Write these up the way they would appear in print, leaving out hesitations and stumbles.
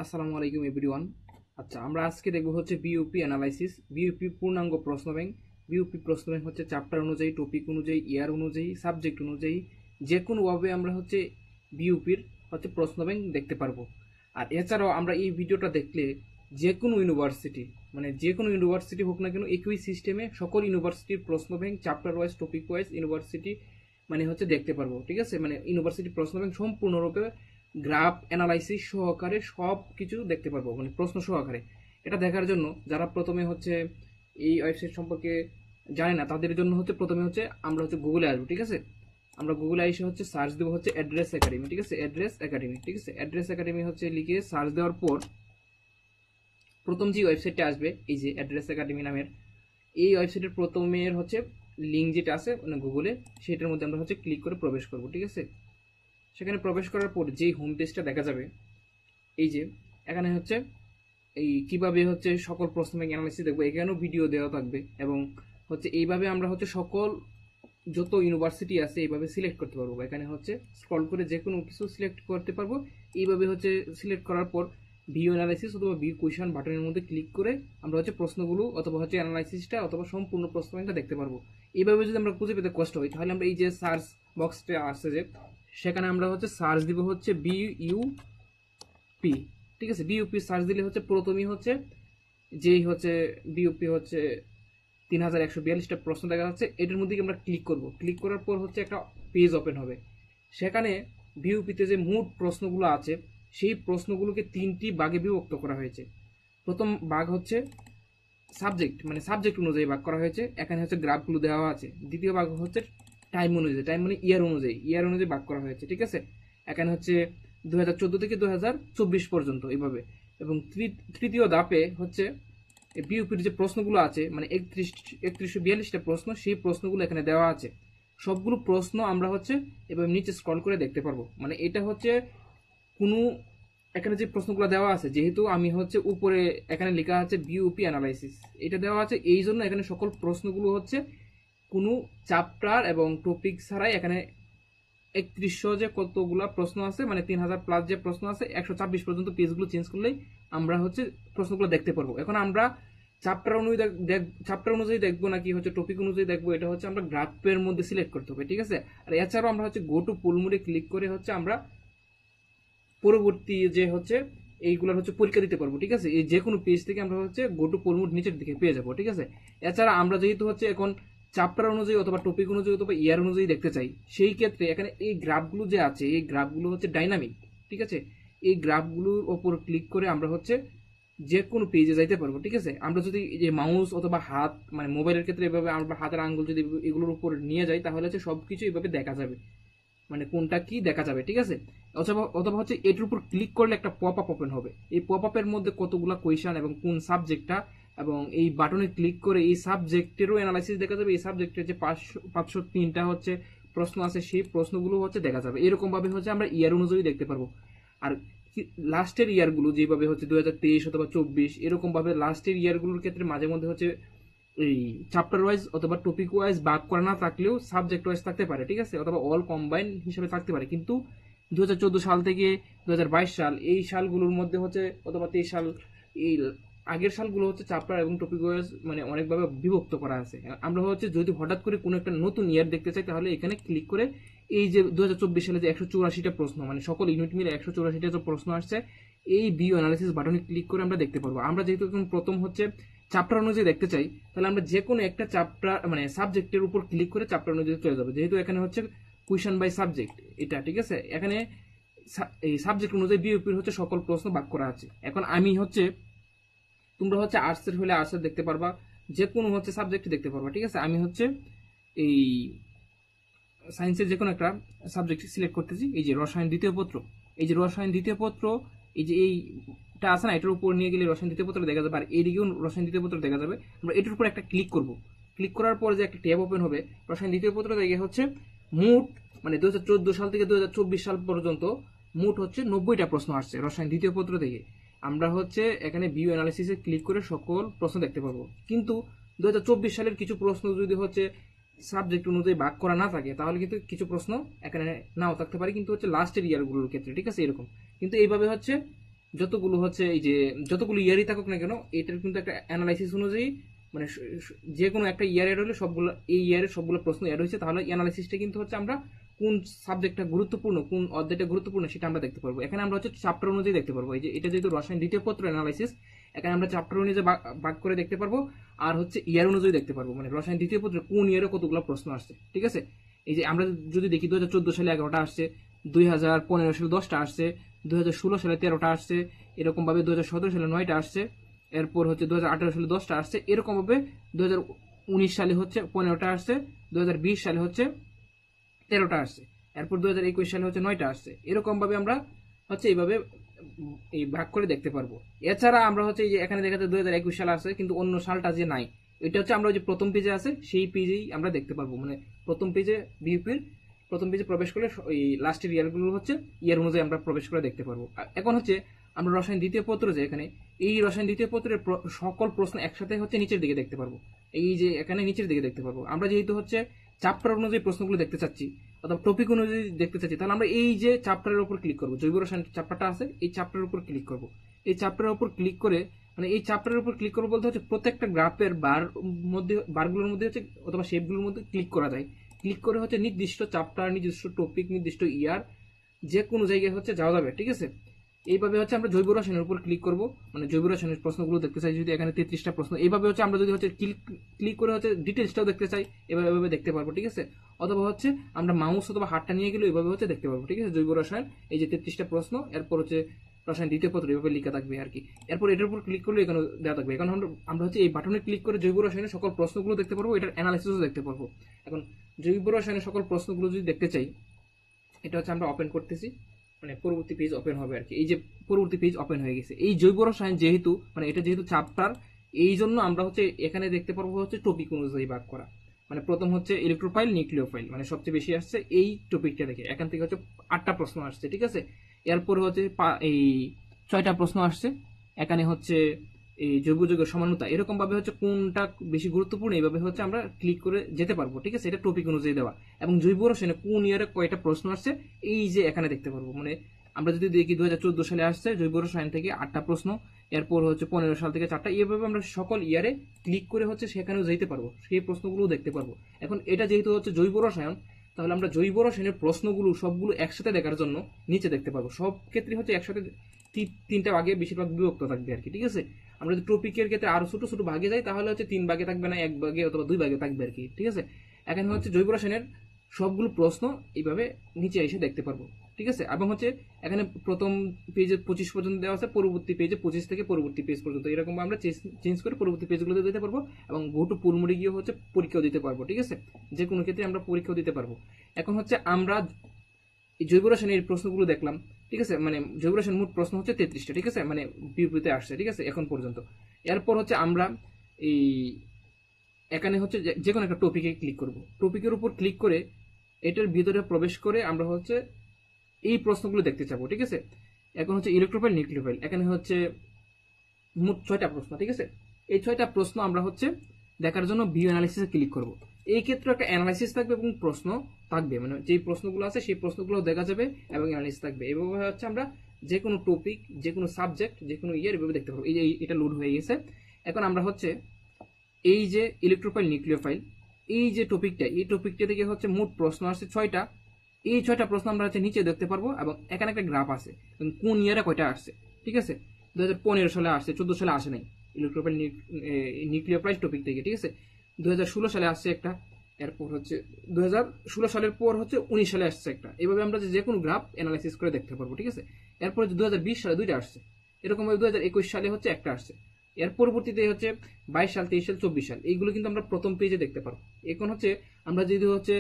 আসসালামু আলাইকুম এভরিওয়ান। আচ্ছা, আমরা আজকে দেখব হচ্ছে বিইউপি অ্যানালাইসিস। বিইউপি পূর্ণাঙ্গ প্রশ্ন ব্যাংক। বিইউপি প্রশ্ন ব্যাংক হচ্ছে চ্যাপ্টার অনুযায়ী, টপিক অনুযায়ী, ইয়ার অনুযায়ী, সাবজেক্ট অনুযায়ী যে কোনোভাবে আমরা হচ্ছে বিইউপির হচ্ছে প্রশ্ন ব্যাংক দেখতে পারবো। আর এছাড়াও আমরা এই ভিডিওটা দেখলে যে কোনো ইউনিভার্সিটি, মানে যে কোনো ইউনিভার্সিটি হোক না কেন, একই সিস্টেমে সকল ইউনিভার্সিটির প্রশ্ন bank chapter wise, topic wise university মানে হচ্ছে দেখতে পারবো। ঠিক আছে, মানে ইউনিভার্সিটি প্রশ্ন ব্যাংক সম্পূর্ণরূপে গ্রাফ অ্যানালাইসিস সহকারে সব কিছু দেখতে পারবো, মানে প্রশ্ন সহকারে। এটা দেখার জন্য যারা প্রথমে হচ্ছে এই ওয়েবসাইট সম্পর্কে জানে না, তাদের জন্য হচ্ছে প্রথমে হচ্ছে আমরা হচ্ছে গুগলে আসবো। ঠিক আছে, আমরা গুগলে এসে হচ্ছে সার্চ দেবো হচ্ছে অ্যাড্রেস একাডেমি। ঠিক আছে, অ্যাড্রেস একাডেমি। ঠিক আছে, অ্যাড্রেস একাডেমি হচ্ছে লিখে সার্চ দেওয়ার পর প্রথম যে ওয়েবসাইটটা আসবে, এই যে অ্যাড্রেস একাডেমি নামের এই ওয়েবসাইটের প্রথমের হচ্ছে লিঙ্ক যেটা আছে মানে গুগলে, সেটার মধ্যে আমরা হচ্ছে ক্লিক করে প্রবেশ করব। ঠিক আছে, সেখানে প্রবেশ করার পর যেই হোম পেজটা দেখা যাবে, এই যে এখানে হচ্ছে এই কিভাবে হচ্ছে সকল প্রশ্ন ব্যাংক অ্যানালাইসিস দেখবো, এখানেও ভিডিও দেওয়া থাকবে। এবং হচ্ছে এইভাবে আমরা হচ্ছে সকল যত ইউনিভার্সিটি আছে এইভাবে সিলেক্ট করতে পারবো। এখানে হচ্ছে স্ক্রল করে যে কোনো কিছু সিলেক্ট করতে পারবো। এইভাবে হচ্ছে সিলেক্ট করার পর ভিউ অ্যানালাইসিস অথবা ভিউ কোয়েশন বাটনের মধ্যে ক্লিক করে আমরা হচ্ছে প্রশ্নগুলো অথবা হচ্ছে অ্যানালাইসিসটা অথবা সম্পূর্ণ প্রশ্ন ব্যাংকটা দেখতে পারবো। এইভাবে যদি আমরা খুঁজে পেতে কষ্ট হয়, তাহলে আমরা এই যে সার্চ বক্সটা আসছে যে, সেখানে আমরা হচ্ছে সার্চ দিব হচ্ছে বিইউপি। ঠিক আছে, বিইউপি সার্চ দিলে হচ্ছে প্রথমেই হচ্ছে যেই হচ্ছে বিইউপি হচ্ছে 3142টা প্রশ্ন দেখা যাচ্ছে। এটার মধ্যে আমরা ক্লিক করব। ক্লিক করার পর হচ্ছে একটা পেজ ওপেন হবে। সেখানে বিইউপিতে যে মোট প্রশ্নগুলো আছে, সেই প্রশ্নগুলোকে 3টি ভাগে বিভক্ত করা হয়েছে। প্রথম ভাগ হচ্ছে সাবজেক্ট, মানে সাবজেক্ট অনুযায়ী ভাগ করা হয়েছে, এখানে হচ্ছে গ্রাফগুলো দেওয়া আছে। দ্বিতীয় ভাগ হচ্ছে টাইম অনুযায়ী, টাইম মানে ইয়ার অনুযায়ী ভাগ করা হয়েছে। ঠিক আছে, এখানে হচ্ছে 2014 থেকে 2024 পর্যন্ত এইভাবে। এবং তৃতীয় ধাপে হচ্ছে বিইউপির যে প্রশ্নগুলো আছে, মানে 3142টা প্রশ্ন, সেই প্রশ্নগুলো এখানে দেওয়া আছে। সবগুলো প্রশ্ন আমরা হচ্ছে এভাবে নিচে স্ক্রল করে দেখতে পারবো। মানে এটা হচ্ছে কোনো এখানে যে প্রশ্নগুলো দেওয়া আছে, যেহেতু আমি হচ্ছে উপরে এখানে লেখা আছে বিইউপি অ্যানালাইসিস, এটা দেওয়া আছে এই জন্য এখানে সকল প্রশ্নগুলো হচ্ছে কোনো চ্যাপ্টার এবং টপিক ছাড়াই এখানে 3100 যে কতগুলা প্রশ্ন আছে, মানে 3000+ যে প্রশ্ন আছে, 126 পর্যন্ত পেজগুলো চেঞ্জ করলেই আমরা হচ্ছে প্রশ্নগুলো দেখতে পারবো। এখন আমরা চ্যাপ্টার অনুযায়ী দেখবো নাকি হচ্ছে টপিক অনুযায়ী দেখবো, এটা হচ্ছে আমরা গ্রাফের মধ্যে সিলেক্ট করতে হবে। ঠিক আছে, আর এছাড়াও আমরা হচ্ছে গো টু পুল মোডে ক্লিক করে হচ্ছে আমরা পরবর্তী যে হচ্ছে এইগুলোর হচ্ছে পরীক্ষা দিতে পারবো। ঠিক আছে, এই যে কোনো পেজ থেকে আমরা হচ্ছে গো টু পুল মোড নিচের দিকে পেয়ে যাবো। ঠিক আছে, এছাড়া আমরা যেহেতু হচ্ছে এখন চ্যাপ্টার অনুযায়ী অথবা টপিক অনুযায়ী অথবা ইয়ার অনুযায়ী দেখতে চাই, সেই ক্ষেত্রে এখানে এই গ্রাফগুলো যে আছে, এই গ্রাফগুলো হচ্ছে ডাইনামিক। ঠিক আছে, এই গ্রাফগুলোর ওপর ক্লিক করে আমরা হচ্ছে যে কোনো পেজে যাইতে পারবো। ঠিক আছে, আমরা যদি এই যে মাউস অথবা হাত, মানে মোবাইলের ক্ষেত্রে এভাবে আমরা হাতের আঙ্গুল যদি এগুলোর উপর নিয়ে যাই, তাহলে হচ্ছে সবকিছু এইভাবে দেখা যাবে, মানে কোনটা কি দেখা যাবে। ঠিক আছে, অথবা অথবা হচ্ছে এটার উপর ক্লিক করলে একটা পপ আপ ওপেন হবে। এই পপ আপের মধ্যে কতগুলো কোয়েশন এবং কোন সাবজেক্টটা, এবং এই বাটনে ক্লিক করে এই সাবজেক্টেরও অ্যানালাইসিস দেখা যাবে। এই সাবজেক্টের যে 503টা হচ্ছে প্রশ্ন আছে, সেই প্রশ্নগুলো হচ্ছে দেখা যাবে। এরকম ভাবে হচ্ছে আমরা ইয়ার অনুযায়ী দেখতে পারবো। আর লাস্টের ইয়ারগুলো যেভাবে হচ্ছে 2023 অথবা 24, এরকম ভাবে লাস্টের ইয়ারগুলোর ক্ষেত্রে মাঝে মধ্যে হচ্ছে এই চ্যাপ্টার ওয়াইজ অথবা টপিক ওয়াইজ ভাগ করা না থাকলেও সাবজেক্ট ওয়াইজ থাকতে পারে। ঠিক আছে, অথবা অল কম্বাইন হিসেবে থাকতে পারে। কিন্তু 2014 সাল থেকে 2022 সাল, এই সালগুলোর মধ্যে হচ্ছে অথবা 23 সাল, এই আগের সালগুলো হচ্ছে চ্যাপ্টার এবং টপিক ওয়াইজ মানে অনেকভাবে বিভক্ত করা আছে। আমরা হচ্ছে যদি হঠাৎ করে কোনো একটা নতুন ইয়ার দেখতে চাই, তাহলে এখানে ক্লিক করে এই যে 2024 সালে যে 184টা প্রশ্ন, মানে সকল ইউনিট মিলে 184টা যে প্রশ্ন আসছে, এই ভিউ অ্যানালিসিস বাটনে ক্লিক করে আমরা দেখতে পারবো। আমরা যেহেতু এখন প্রথম হচ্ছে চ্যাপ্টার অনুযায়ী দেখতে চাই, তাহলে আমরা যে কোনো একটা চ্যাপ্টার মানে সাবজেক্টের উপর ক্লিক করে চ্যাপ্টার অনুযায়ী চলে যাবো। যেহেতু এখানে হচ্ছে কোয়েশন বাই সাবজেক্ট এটা। ঠিক আছে, এখানে এই সাবজেক্ট অনুযায়ী বিইউপির হচ্ছে সকল প্রশ্ন ভাগ করা আছে। এখন আমি হচ্ছে, তোমরা হচ্ছে আর্টসের হলে আর্টসের দেখতে পারবা, যে কোনো হচ্ছে সাবজেক্ট দেখতে পারবা। ঠিক আছে, আমি হচ্ছে এই সায়েন্সের যে কোনো একটা সাবজেক্ট সিলেক্ট করতেছি। এই যে রসায়ন দ্বিতীয় পত্র, এই যে রসায়ন দ্বিতীয় পত্র, এই যে এইটা আছে না, এটার উপর নিয়ে গেলে রসায়ন দ্বিতীয় পত্র দেখা যাবে, আর এইদিকেও রসায়ন দ্বিতীয় পত্র দেখা যাবে। আমরা এটার উপর একটা ক্লিক করব। ক্লিক করার পর যে একটা ট্যাব ওপেন হবে, রসায়ন দ্বিতীয় পত্র থেকে হচ্ছে মোট, মানে 2014 সাল থেকে 2024 সাল পর্যন্ত মোট হচ্ছে 90টা প্রশ্ন আসছে রসায়ন দ্বিতীয় পত্র থেকে। আমরা হচ্ছে এখানে ভিউ অ্যানালিসিসে ক্লিক করে সকল প্রশ্ন দেখতে পারবো। কিন্তু 2024 সালের কিছু প্রশ্ন যদি হচ্ছে সাবজেক্ট অনুযায়ী ভাগ করা না থাকে, তাহলে কিন্তু কিছু প্রশ্ন এখানে নাও থাকতে পারে, কিন্তু হচ্ছে লাস্টের ইয়ারগুলোর ক্ষেত্রে। ঠিক আছে, এরকম। কিন্তু এইভাবে হচ্ছে যতগুলো হচ্ছে এই যে যতগুলো ইয়ারই থাকুক না কেন, এটার কিন্তু একটা অ্যানালাইসিস অনুযায়ী মানে যে কোনো একটা ইয়ার এড হলে সবগুলো এই ইয়ারের সবগুলো প্রশ্ন এড হয়েছে, তাহলে অ্যানালাইসিসটা কিন্তু হচ্ছে আমরা কোন সাবজেক্টটা গুরুত্বপূর্ণ, কোন অধ্যায়টা গুরুত্বপূর্ণ সেটা আমরা দেখতে পারবো। এখানে আমরা হচ্ছে চ্যাপ্টার অনুযায়ী দেখতে পারবো। এই যে এটা যেহেতু রসায়ন দ্বিতীয় পত্র অ্যানালাইসিস, এখানে আমরা চ্যাপ্টার অনুযায়ী ভাগ করে দেখতে পারবো, আর হচ্ছে ইয়ার অনুযায়ী দেখতে পারবো, মানে রসায়ন দ্বিতীয় পত্রে কোন ইয়ারে কতগুলো প্রশ্ন আসছে। ঠিক আছে, এই যে আমরা যদি দেখি 2014 সালে 11টা আসছে, 2015 সালে 10টা আসছে, 2016 সালে 13টা আসছে, এরকম ভাবে 2017 সালে 9টা আসছে, এরপর হচ্ছে 2018 সালে 10টা আসছে, এরকম ভাবে 2019 সালে হচ্ছে 15টা আসছে, 2020 সালে হচ্ছে 13টা আসছে, এরপর 2021 সালে হচ্ছে 9টা আসছে। এরকম ভাবে আমরা হচ্ছে এইভাবে এই ভাগ করে দেখতে পারবো। এছাড়া আমরা হচ্ছে এই যে এখানে দেখা যায় 2021 সাল আছে, কিন্তু অন্য সালটা যে নাই, এটা হচ্ছে আমরা যে প্রথম পেজে আছে সেই পেজেই আমরা দেখতে পারবো। মানে প্রথম পেজে বিউপির প্রথম পেজে প্রবেশ করলে ওই লাস্টের ইয়ারগুলো হচ্ছে ইয়ার অনুযায়ী আমরা প্রবেশ করে দেখতে পারবো। এখন হচ্ছে আমরা রসায়ন দ্বিতীয় পত্র যে এখানে, এই রসায়ন দ্বিতীয় পত্রের সকল প্রশ্ন একসাথে হচ্ছে নিচের দিকে দেখতে পারবো। এই যে এখানে নিচের দিকে দেখতে পারবো। আমরা যেহেতু হচ্ছে চ্যাপ্টার অনুযায়ী প্রশ্নগুলো দেখতে চাচ্ছি অথবা টপিক অনুযায়ী দেখতে চাচ্ছি, তাহলে আমরা এই যে চ্যাপ্টারের উপর ক্লিক করবো, জৈব রসায়ন চ্যাপ্টারটা আছে, এই চ্যাপ্টারের উপর ক্লিক করবো। এই চ্যাপ্টারের উপর ক্লিক করে মানে এই চ্যাপ্টারের উপর ক্লিক করবো বলতে হচ্ছে প্রত্যেকটা গ্রাফের বারগুলোর মধ্যে হচ্ছে অথবা শেপগুলোর মধ্যে ক্লিক করা যায়। ক্লিক করে হচ্ছে নির্দিষ্ট চ্যাপ্টার, নির্দিষ্ট টপিক, নির্দিষ্ট ইয়ার যে কোনো জায়গায় হচ্ছে যাওয়া যাবে। ঠিক আছে, এইভাবে হচ্ছে আমরা জৈব রসায়নের উপর ক্লিক করব, মানে জৈব রসায়নের প্রশ্নগুলো দেখতে চাই যদি এখানে 33টা প্রশ্ন, এইভাবে হচ্ছে আমরা যদি হচ্ছে ক্লিক করে হচ্ছে ডিটেলসটাও দেখতে চাই, এভাবে দেখতে পারবো। ঠিক আছে, অথবা হচ্ছে আমরা মাউস অথবা হাতটা নিয়ে গেলে এইভাবে হচ্ছে দেখতে পারবো। ঠিক আছে, জৈব রসায়ন এই যে 33টা প্রশ্ন, এরপর হচ্ছে রসায়ন দ্বিতীয় পত্র এভাবে লেখা থাকবে আর কি। এরপর এটার উপর ক্লিক করলে এখানে দেওয়া থাকবে। এখন আমরা হচ্ছে এই বাটনে ক্লিক করে জৈব রসায়নের সকল প্রশ্নগুলো দেখতে পারবো, এটার অ্যানালাইসিসও দেখতে পারবো। এখন জৈব রসায়নের সকল প্রশ্নগুলো যদি দেখতে চাই, এটা হচ্ছে আমরা ওপেন করতেছি, মানে পরবর্তী পেজ ওপেন হবে আর কি। এই যে পরবর্তী পেজ ওপেন হয়ে গেছে। এই জৈব রসায়ন যেহেতু মানে এটা যেহেতু চ্যাপ্টার, এই জন্য আমরা হচ্ছে এখানে দেখতে পারবো হচ্ছে টপিক অনুযায়ী ভাগ করা। মানে প্রথম হচ্ছে ইলেকট্রোফাইল, নিউক্লিওফাইল, মানে সবচেয়ে বেশি আসছে এই টপিকটা থেকে। এখান থেকে হচ্ছে 8টা প্রশ্ন আসছে। ঠিক আছে, এরপরে হচ্ছে এই 6টা প্রশ্ন আসছে। এখানে হচ্ছে এই জৈব যৌগের সমানতা, এরকম ভাবে হচ্ছে কোনটা বেশি গুরুত্বপূর্ণ এইভাবে হচ্ছে আমরা ক্লিক করে যেতে পারবো। ঠিক আছে, এটা টপিক অনুযায়ী দেওয়া। এবং জৈব রসায়নে কোন ইয়ারে কয়টা প্রশ্ন আসছে এই যে এখানে দেখতে পারবো। মানে আমরা যদি দেখি 2014 সালে আসছে জৈব রসায়ন থেকে 8টা প্রশ্ন, এরপর হচ্ছে 15 সাল থেকে 4টা, এইভাবে আমরা সকল ইয়ারে ক্লিক করে হচ্ছে সেখানেও যেতে পারবো, সেই প্রশ্নগুলো দেখতে পারবো। এখন এটা যেহেতু হচ্ছে জৈব রসায়ন, তাহলে আমরা জৈব রসায়নের প্রশ্নগুলো সবগুলো একসাথে দেখার জন্য নিচে দেখতে পারবো। সব ক্ষেত্রে হচ্ছে একসাথে 3টা ভাগে বেশিরভাগ বিভক্ত থাকবে আর কি। ঠিক আছে, আমরা যদি টপিকের ক্ষেত্রে আরো ছোট ছোট ভাগে যাই, তাহলে হচ্ছে 3 ভাগে থাকবে না, 1 ভাগে অথবা 2 ভাগে থাকবে আর কি। ঠিক আছে, এখানে হচ্ছে জৈব রসায়নের সবগুলো প্রশ্ন এইভাবে নিচে এসে দেখতে পারবো। ঠিক আছে, এবং হচ্ছে এখানে প্রথম পেজে 25 পর্যন্ত দেওয়া আছে, পরবর্তী পেজে 25 থেকে পরবর্তী পেজ পর্যন্ত, এরকম আমরা চেঞ্জ করে পরবর্তী পেজগুলোতে দিতে পারবো। এবং গো টু ফুল মোডে গিয়ে হচ্ছে পরীক্ষাও দিতে পারবো। ঠিক আছে, যে কোনো ক্ষেত্রে আমরা পরীক্ষাও দিতে পারবো। এখন হচ্ছে আমরা জৈব রসায়নের প্রশ্নগুলো দেখলাম। ঠিক আছে, মানে জৈব রসায়ন মোট প্রশ্ন হচ্ছে 33টা। ঠিক আছে, মানে বিউপিতে আসছে। ঠিক আছে, এখন পর্যন্ত। এরপর হচ্ছে আমরা এই এখানে হচ্ছে যে কোনো একটা টপিকে ক্লিক করব। টপিকের উপর ক্লিক করে এটার ভিতরে প্রবেশ করে আমরা হচ্ছে এই প্রশ্নগুলো দেখতে চাবো। ঠিক আছে, এখন হচ্ছে ইলেকট্রোফাইল, নিউক্লিওফাইল, এখানে হচ্ছে মোট 6টা প্রশ্ন। ঠিক আছে, এই 6টা প্রশ্ন আমরা হচ্ছে দেখার জন্য ভিউ অ্যানালাইসিসে ক্লিক করব। এই ক্ষেত্রে একটা অ্যানালাইসিস থাকবে এবং প্রশ্ন থাকবে, মানে যে প্রশ্নগুলো আছে সেই প্রশ্নগুলো দেখা যাবে এবং অ্যানালাইসিস থাকবে। এইভাবে হচ্ছে আমরা যে কোনো টপিক, যে কোনো সাবজেক্ট, যে কোনো ইয়ার এভাবে দেখতে পারবো। এই যে এটা লোড হয়ে গেছে। এখন আমরা হচ্ছে এই যে ইলেকট্রোফাইল, নিউক্লিওফাইল, এই যে টপিকটা, এই টপিকটা থেকে হচ্ছে মোট প্রশ্ন আসছে 6টা। এই 6টা প্রশ্ন আমরা হচ্ছে নিচে দেখতে পারবো এবং এখানে একটা গ্রাফ আছে কোন ইয়ারে কয়টা আসছে। ঠিক আছে, 2015 সালে আসছে, 14 সালে আসে নাই ইলেকট্রোফাইল, নিউক্লিওফাইল টপিক থেকে। ঠিক আছে, 2016 সালে আসছে একটা, এরপর হচ্ছে 2016 সালের পর হচ্ছে 19 সালে আসছে একটা। এইভাবে আমরা যে কোনো গ্রাফ অ্যানালাইসিস করে দেখতে পারবো। ঠিক আছে, এরপর 2020 সালে 2টা আসছে, এরকম 2021 সালে হচ্ছে একটা আসছে। এর পরবর্তীতে হচ্ছে 22 সাল, 23 সাল, 24 সাল, এইগুলো কিন্তু আমরা প্রথম পেজে দেখতে পারবো। এখন হচ্ছে আমরা যদি হচ্ছে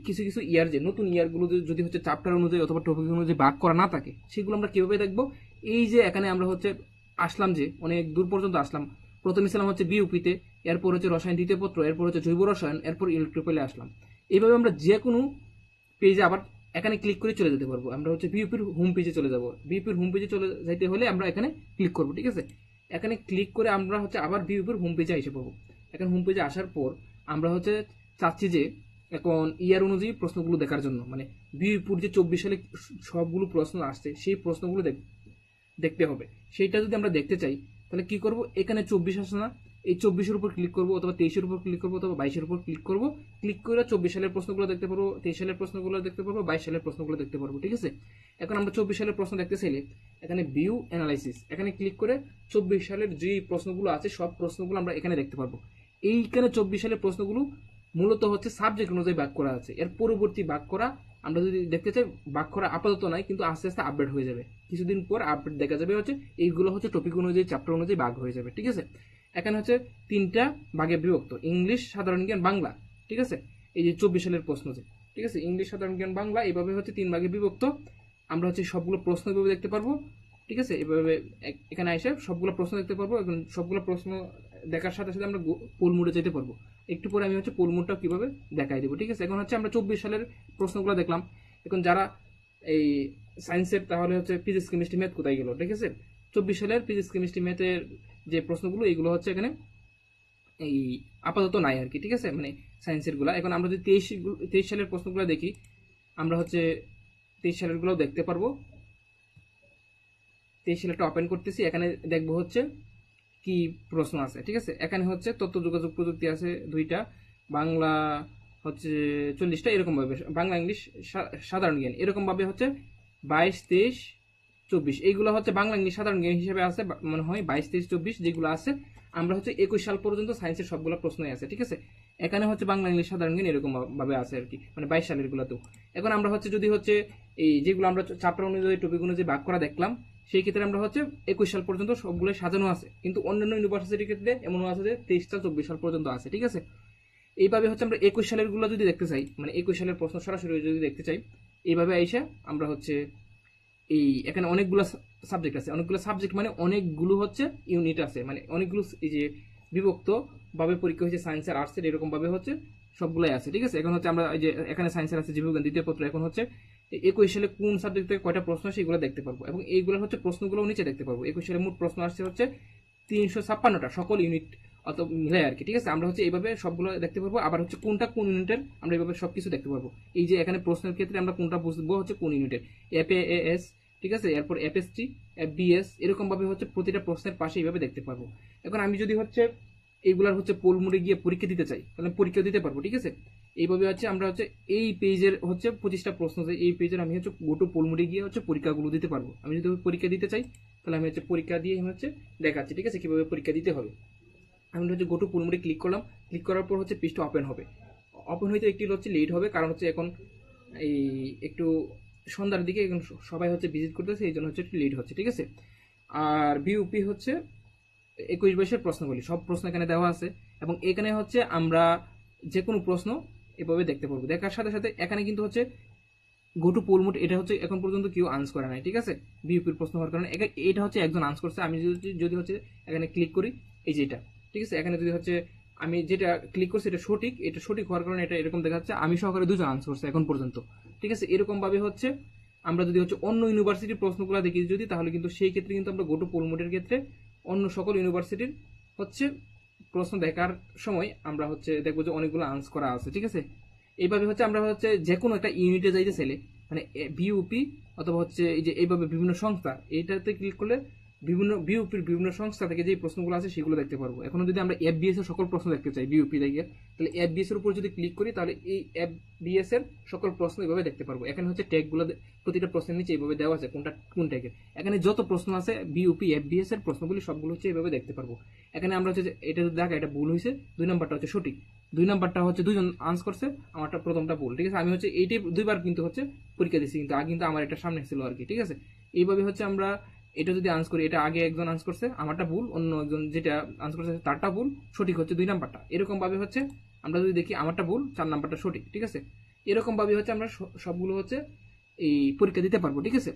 কিছু কিছু ইয়ার, যে নতুন ইয়ারগুলো যদি হচ্ছে চ্যাপ্টার অনুযায়ী অথবা টপিক অনুযায়ী ভাগ করা না থাকে, সেগুলো আমরা কিভাবে দেখবো? এই যে এখানে আমরা হচ্ছে আসলাম, যে অনেক দূর পর্যন্ত আসলাম, প্রথমে ছিলাম হচ্ছে বিউপিতে, এরপর হচ্ছে রসায়ন দ্বিতীয় পত্র, এরপর হচ্ছে জৈব রসায়ন, এরপর ইলেকট্রিক্যালে আসলাম। এইভাবে আমরা যে কোনো পেজে আবার এখানে ক্লিক করে চলে যেতে পারবো। আমরা হচ্ছে বিউপির হোম পেজে চলে যাব। বিউপির হোম পেজে চলে যাইতে হলে আমরা এখানে ক্লিক করবো। ঠিক আছে, এখানে ক্লিক করে আমরা হচ্ছে আবার বিউপির হোম পেজে এসে পাবো। এখন হোম পেজে আসার পর আমরা হচ্ছে চাচ্ছি যে এখন ইয়ার অনুযায়ী প্রশ্নগুলো দেখার জন্য, মানে বিউপুর যে 24 সালে সবগুলো প্রশ্ন আসছে সেই প্রশ্নগুলো দেখতে হবে। সেইটা যদি আমরা দেখতে চাই তাহলে কি করব, এখানে 24 আসে না, এই 24-এর উপর ক্লিক করবো, অথবা 23-এর উপর ক্লিক করবো, অথবা 22-এর উপর ক্লিক করবো। ক্লিক করে 24 সালের প্রশ্নগুলো দেখতে পারবো, 23 সালের প্রশ্নগুলো দেখতে পারবো, 22 সালের প্রশ্নগুলো দেখতে পারবো। ঠিক আছে, এখন আমরা 24 সালের প্রশ্ন দেখতে চাইলে এখানে ভিউ অ্যানালাইসিস, এখানে ক্লিক করে 24 সালের যে প্রশ্নগুলো আছে সব প্রশ্নগুলো আমরা এখানে দেখতে পারবো। এইখানে 24 সালের প্রশ্নগুলো মূলত হচ্ছে সাবজেক্ট অনুযায়ী ভাগ করা আছে। এর পরবর্তী ভাগ করা আমরা যদি দেখতে চাই, ভাগ করা আপাতত নাই, কিন্তু আস্তে আস্তে আপডেট হয়ে যাবে। কিছুদিন পর আপডেট দেখা যাবে হচ্ছে এইগুলো হচ্ছে টপিক অনুযায়ী, চ্যাপ্টার অনুযায়ী ভাগ হয়ে যাবে। ঠিক আছে, এখানে হচ্ছে 3টা ভাগে বিভক্ত, ইংলিশ, সাধারণ জ্ঞান, বাংলা। ঠিক আছে, এই যে 24 সালের প্রশ্ন যে, ঠিক আছে, ইংলিশ, সাধারণ জ্ঞান, বাংলা, এইভাবে হচ্ছে 3 ভাগে বিভক্ত। আমরা হচ্ছে সবগুলো প্রশ্ন এভাবে দেখতে পারবো। ঠিক আছে, এভাবে এখানে এসে সবগুলো প্রশ্ন দেখতে পারবো। এখন সবগুলো প্রশ্ন দেখার সাথে সাথে আমরা পোল মোডে যেতে পারবো। একটু পরে আমি হচ্ছে পোল মোডটা কিভাবে দেখাই দেবো। ঠিক আছে, এখন হচ্ছে আমরা 24 সালের প্রশ্নগুলো দেখলাম। এখন যারা এই সায়েন্সের, তাহলে হচ্ছে ফিজিক্স, কেমিস্ট্রি, ম্যাথ কোথায় গেল? ঠিক আছে, 24 সালের ফিজিক্স, কেমিস্ট্রি, ম্যাথের যে প্রশ্নগুলো, এইগুলো হচ্ছে এখানে এই আপাতত নাই আর কি। ঠিক আছে, মানে সায়েন্সের গুলা। এখন আমরা যদি 23 সালের প্রশ্নগুলো দেখি, আমরা হচ্ছে 23 সালের গুলো দেখতে পারবো। 23 সালেরটা ওপেন করতেছি, এখানে দেখবো হচ্ছে কি প্রশ্ন আছে। ঠিক আছে, এখানে হচ্ছে তথ্য যোগাযোগ প্রযুক্তি আছে 2টা, বাংলা হচ্ছে 40টা, এরকম ভাবে বাংলা, ইংলিশ, সাধারণ জ্ঞান, এরকম ভাবে হচ্ছে 22, 23, 24 এইগুলো হচ্ছে বাংলা, ইংলিশ, সাধারণ জ্ঞান হিসেবে আছে মনে হয়। 22, 23, 24 যেগুলো আছে, আমরা হচ্ছে 21 সাল পর্যন্ত সায়েন্সের সবগুলো প্রশ্নই আছে। ঠিক আছে, এখানে হচ্ছে বাংলা, ইংলিশ, সাধারণ জ্ঞান এরকম ভাবে আছে আর কি, মানে 22 সালের গুলোতেও। এখন আমরা হচ্ছে যদি হচ্ছে এই যেগুলো আমরা চ্যাপ্টার অনুযায়ী, টপিক অনুযায়ী ভাগ করা দেখলাম, সেই ক্ষেত্রে আমরা হচ্ছে 21 সাল পর্যন্ত সবগুলো সাজানো আছে। কিন্তু অন্যান্য ইউনিভার্সিটির ক্ষেত্রে এমনও আছে যে 23 সাল, 24 সাল পর্যন্ত আছে। ঠিক আছে, এইভাবে হচ্ছে আমরা 21 সালের গুলো যদি দেখতে চাই, মানে 21 সালের প্রশ্ন সরাসরি যদি দেখতে চাই, এইভাবে আইসা আমরা হচ্ছে এই এখানে অনেকগুলো সাবজেক্ট আছে, অনেকগুলো সাবজেক্ট মানে অনেকগুলো হচ্ছে ইউনিট আছে, মানে অনেকগুলো এই যে বিভক্ত ভাবে পরীক্ষা হয়েছে সায়েন্সের, আর্টসের, এরকম ভাবে হচ্ছে সবগুলাই আছে। ঠিক আছে, এখন হচ্ছে আমরা এই যে এখানে সায়েন্সের আছে জীববিজ্ঞান দ্বিতীয় পত্র, এখন হচ্ছে 21 সালে কোন সাবজেক্ট থেকে কয়টা প্রশ্ন আসে এগুলো দেখতে পারবো, এবং এইগুলো হচ্ছে প্রশ্নগুলো নিচে দেখতে পারবো। 21 সালে মোট প্রশ্ন আসছে হচ্ছে 356টা, সকল ইউনিট অত মিলে আর কি। ঠিক আছে, আমরা হচ্ছে এইভাবে সবগুলো দেখতে পারবো। আবার হচ্ছে কোনটা কোন ইউনিটের, আমরা এইভাবে সবকিছু দেখতে পারবো। এই যে এখানে প্রশ্নের ক্ষেত্রে আমরা কোনটা বুঝবো হচ্ছে কোন ইউনিটের, এফএএস, ঠিক আছে, এরপর এফএসটি, এফবিএস, এরকম ভাবে হচ্ছে প্রতিটা প্রশ্নের পাশে এইভাবে দেখতে পারবো। এখন আমি যদি হচ্ছে এইগুলার হচ্ছে পোল মোডে গিয়ে পরীক্ষা দিতে চাই, তাহলে পরীক্ষা দিতে পারবো। ঠিক আছে, এইভাবে হচ্ছে আমরা হচ্ছে এই পেজের হচ্ছে 25টা প্রশ্ন আছে, এই পেজের আমি হচ্ছে গোটো পোল মোডে গিয়ে হচ্ছে পরীক্ষাগুলো দিতে পারবো। আমি যদি পরীক্ষা দিতে চাই তাহলে আমি হচ্ছে পরীক্ষা দিয়ে হচ্ছে দেখাচ্ছি। ঠিক আছে, কিভাবে পরীক্ষা দিতে হবে। আমি হচ্ছে গোটো পোল মোডে ক্লিক করলাম, ক্লিক করার পর হচ্ছে পেজটা ওপেন হবে। ওপেন হইতে একটু হচ্ছে লেট হবে, কারণ হচ্ছে এখন এই একটু সন্ধ্যার দিকে এখন সবাই হচ্ছে ভিজিট করতেছে, এই জন্য হচ্ছে একটু লেট হচ্ছে। ঠিক আছে, আর বিউপি হচ্ছে 21 বয়সের প্রশ্নগুলি, সব প্রশ্ন এখানে দেওয়া আছে, এবং এখানে হচ্ছে আমরা যে কোনো প্রশ্ন এভাবে দেখতে পারবো। দেখার সাথে সাথে এখানে কিন্তু হচ্ছে গো টু পোল মোড, এটা হচ্ছে এখন পর্যন্ত কেউ আনসার করে নাই। ঠিক আছে, বিউপির প্রশ্ন হওয়ার কারণে এটা হচ্ছে একজন আনসার করছে। আমি যদি হচ্ছে এখানে ক্লিক করি, এই যে এটা, ঠিক আছে, এখানে যদি হচ্ছে আমি যেটা ক্লিক করছি এটা সঠিক হওয়ার কারণে এটা এরকম দেখা যাচ্ছে। আমি সহকারে 2জন আনসার করছে এখন পর্যন্ত। ঠিক আছে, এরকম ভাবে হচ্ছে আমরা যদি হচ্ছে অন্য ইউনিভার্সিটির প্রশ্নগুলো দেখি যদি, তাহলে কিন্তু সেই ক্ষেত্রে কিন্তু আমরা গো টু পোল মোডের ক্ষেত্রে অন্য সকল ইউনিভার্সিটির হচ্ছে প্রশ্ন দেখার সময় আমরা হচ্ছে দেখবো যে অনেকগুলো আনসার করা আছে। ঠিক আছে, এইভাবে হচ্ছে আমরা হচ্ছে যে কোনো একটা ইউনিটে যাইতে চাইলে, মানে বিউপি অথবা হচ্ছে এই যে এইভাবে বিভিন্ন সংস্থা, এইটাতে ক্লিক করলে বিভিন্ন বিউপির বিভিন্ন সংস্থা থেকে যে প্রশ্নগুলো আছে সেগুলো দেখতে পারবো। এখন যদি আমরা এফবিএস এর সকল প্রশ্ন দেখতে চাই বিউপি থেকে, তাহলে এফবিএস এর উপর যদি ক্লিক করি, তাহলে এই এফবিএস এর সকল প্রশ্ন এইভাবে দেখতে পারবো। এখানে হচ্ছে ট্যাগগুলো প্রতিটা প্রশ্নের নিচে এইভাবে দেওয়া আছে কোনটা কোন ট্যাগের। এখানে যত প্রশ্ন আছে বিউপি এফবিএস এর প্রশ্নগুলি সবগুলো হচ্ছে এইভাবে দেখতে পারবো। এখানে আমরা হচ্ছে এটা যদি দেখা এটা ভুল হয়েছে, 2 নাম্বারটা হচ্ছে সঠিক, 2 নাম্বারটা হচ্ছে 2জন আনসার করছে, আমারটা প্রথমটা ভুল। ঠিক আছে, আমি হচ্ছে এইটাই 2বার কিন্তু হচ্ছে পরীক্ষা দিচ্ছি, কিন্তু আগে কিন্তু আমার এটা সামনে ছিল আর কি। ঠিক আছে, এইভাবে হচ্ছে আমরা এটা যদি আনসার করি, এটা আগে একজন আনসার করছে, আমারটা ভুল, অন্য একজন যেটা আনসার করছে তারটা ভুল, সঠিক হচ্ছে 2 নাম্বারটা। এরকম ভাবে হচ্ছে আমরা যদি দেখি আমারটা ভুল, 4 নাম্বারটা সঠিক। ঠিক আছে, এরকম ভাবে হচ্ছে আমরা সবগুলো হচ্ছে এই পরীক্ষা দিতে পারবো। ঠিক আছে,